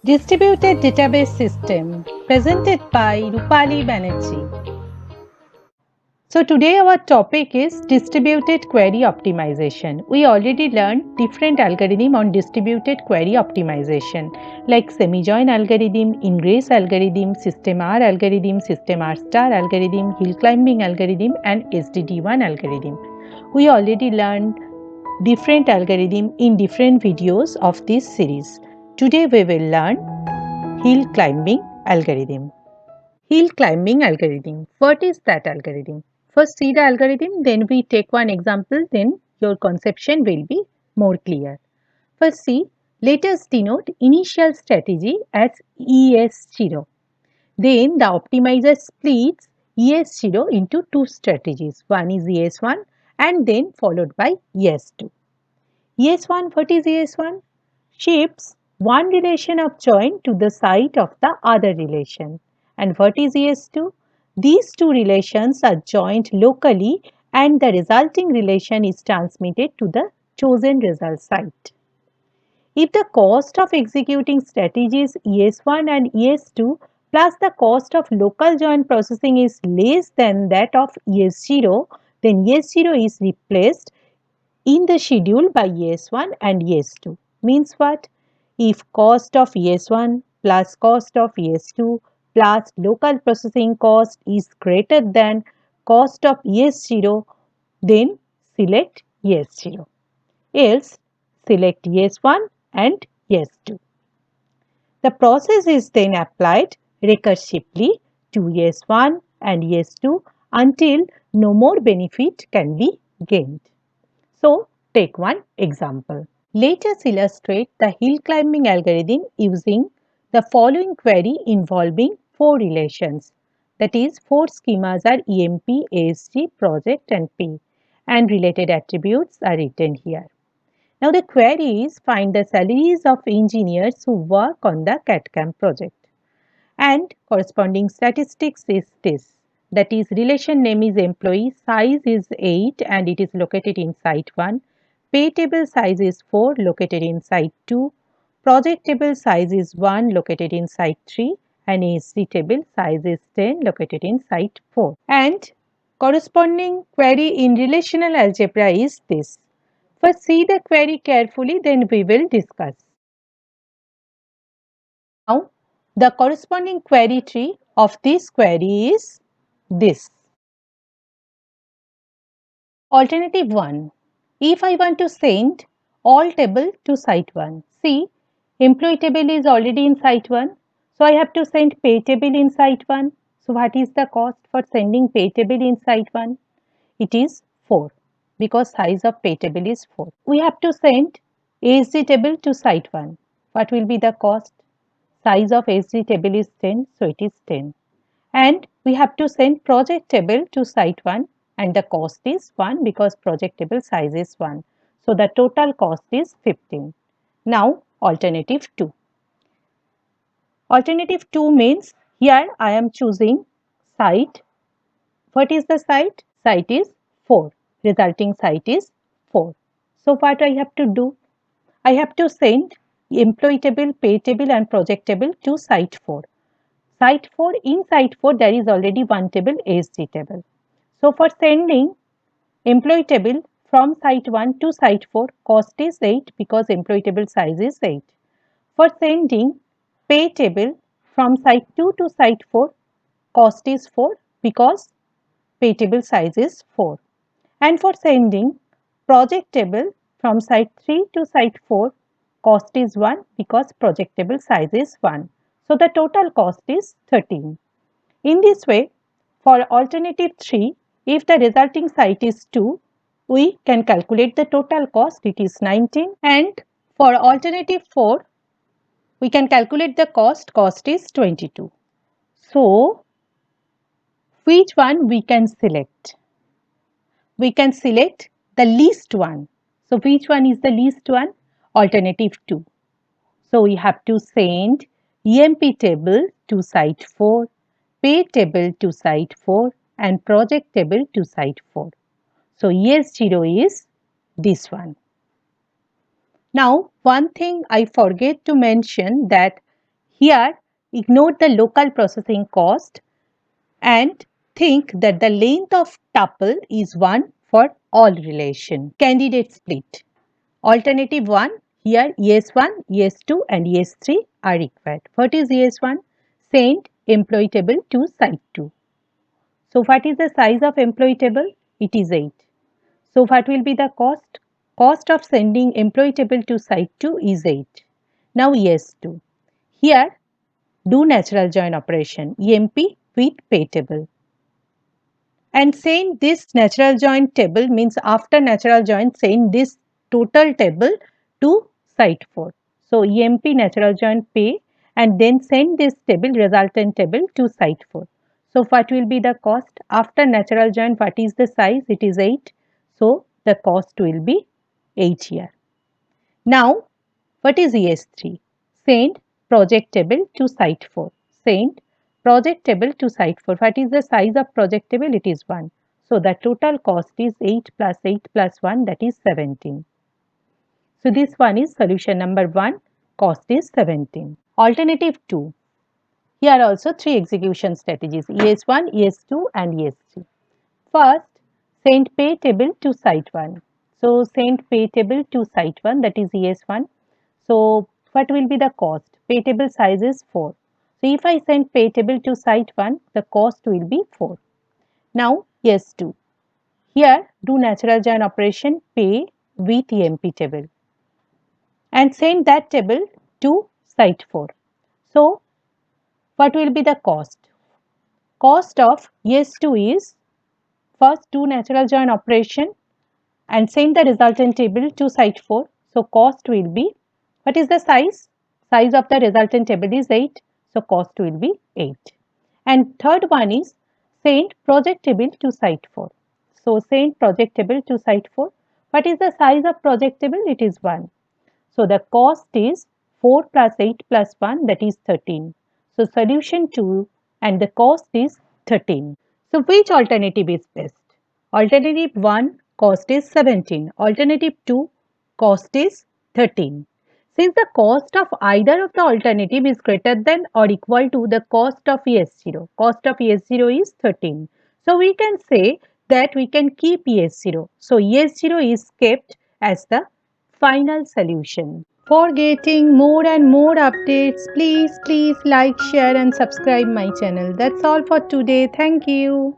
Distributed Database System presented by Rupali Banerjee. So today our topic is distributed query optimization. We already learned different algorithm on distributed query optimization like semi-join algorithm, ingress algorithm, system R algorithm, system R star algorithm, hill climbing algorithm and SDD1 algorithm. We already learned different algorithm in different videos of this series. Today we will learn hill climbing algorithm. Hill climbing algorithm. What is that algorithm? First see the algorithm, then we take one example, then your conception will be more clear. First see, let us denote initial strategy as ES0. Then the optimizer splits ES0 into two strategies. One is ES1 and then followed by ES2. ES1, what is ES1? Shifts one relation of join to the site of the other relation. And what is ES2? These two relations are joined locally and the resulting relation is transmitted to the chosen result site. If the cost of executing strategies ES1 and ES2 plus the cost of local join processing is less than that of ES0, then ES0 is replaced in the schedule by ES1 and ES2. Means what? If cost of ES1 plus cost of ES2 plus local processing cost is greater than cost of ES0, then select ES0. Else, select ES1 and ES2. The process is then applied recursively to ES1 and ES2 until no more benefit can be gained. So, take one example. Let us illustrate the hill climbing algorithm using the following query involving four relations. That is, four schemas are EMP, ASG, project and P, and related attributes are written here. Now the query is find the salaries of engineers who work on the CAD/CAM project. And corresponding statistics is this. That is, relation name is employee, size is 8 and it is located in site 1. Pay table size is 4 located in site 2. Project table size is 1 located in site 3 and ASG table size is 10 located in site 4. And corresponding query in relational algebra is this. First see the query carefully, then we will discuss. Now, the corresponding query tree of this query is this. Alternative 1. If I want to send all table to site 1. See, employee table is already in site 1. So, I have to send pay table in site 1. So, what is the cost for sending pay table in site 1? It is 4 because size of pay table is 4. We have to send ASG table to site 1. What will be the cost? Size of ASG table is 10, so it is 10. And we have to send project table to site 1 and the cost is 1 because project table size is 1. So the total cost is 15. Now alternative 2. Alternative 2 means here I am choosing site. What is the site? Site is 4. Resulting site is 4. So what I have to do? I have to send employee table, pay table and project table to site 4. Site 4, in site 4 there is already one table, ASG table. So for sending employee table from site 1 to site 4, cost is 8 because employee table size is 8. For sending pay table from site 2 to site 4, cost is 4 because pay table size is 4. And for sending project table from site 3 to site 4, cost is 1 because project table size is 1. So the total cost is 13. In this way, for alternative 3, if the resulting site is 2, we can calculate the total cost, it is 19. And for alternative 4, we can calculate the cost is 22. So, which one we can select? We can select the least one. So, which one is the least one? Alternative 2. So, we have to send EMP table to site 4, pay table to site 4 and project table to site 4. So, ES0 is this one. Now, one thing I forget to mention that Here, ignore the local processing cost and think that the length of tuple is 1 for all relation. Candidate split. Alternative 1, here ES1, ES2 and ES3 are required. What is ES1? Send employee table to site 2. So what is the size of employee table? It is 8. So what will be the cost? Cost of sending employee table to site 2 is 8. Now ES2. Here do natural join operation EMP with pay table. And send this natural join table means after natural join send this total table to site 4. So EMP natural join pay and then send this table resultant table to site 4. So what will be the cost? After natural join what is the size? It is 8. So the cost will be 8 here. Now what is ES3? Send project table to site 4. Send project table to site 4. What is the size of project table? It is 1. So the total cost is 8 plus 8 plus 1, that is 17. So this one is solution number 1, cost is 17. Alternative 2. Here also 3 execution strategies ES1, ES2 and ES3. First, send pay table to site 1. So send pay table to site 1, that is ES1. So what will be the cost? Pay table size is 4. So if I send pay table to site 1, the cost will be 4. Now ES2. Here do natural join operation pay with EMP table and send that table to site 4. So what will be the cost? Cost of ES2 is first do natural join operation and send the resultant table to site 4. So cost will be, what is the size? Size of the resultant table is 8. So cost will be 8. And third one is send project table to site 4. So send project table to site 4. What is the size of project table? It is 1. So the cost is 4 plus 8 plus 1, that is 13. So solution 2 and the cost is 13. So which alternative is best? Alternative 1 cost is 17. Alternative 2 cost is 13. Since the cost of either of the alternative is greater than or equal to the cost of ES0, cost of ES0 is 13. So we can say that we can keep ES0. So ES0 is kept as the final solution. For getting more and more updates, please like, share and subscribe my channel. That's all for today. Thank you.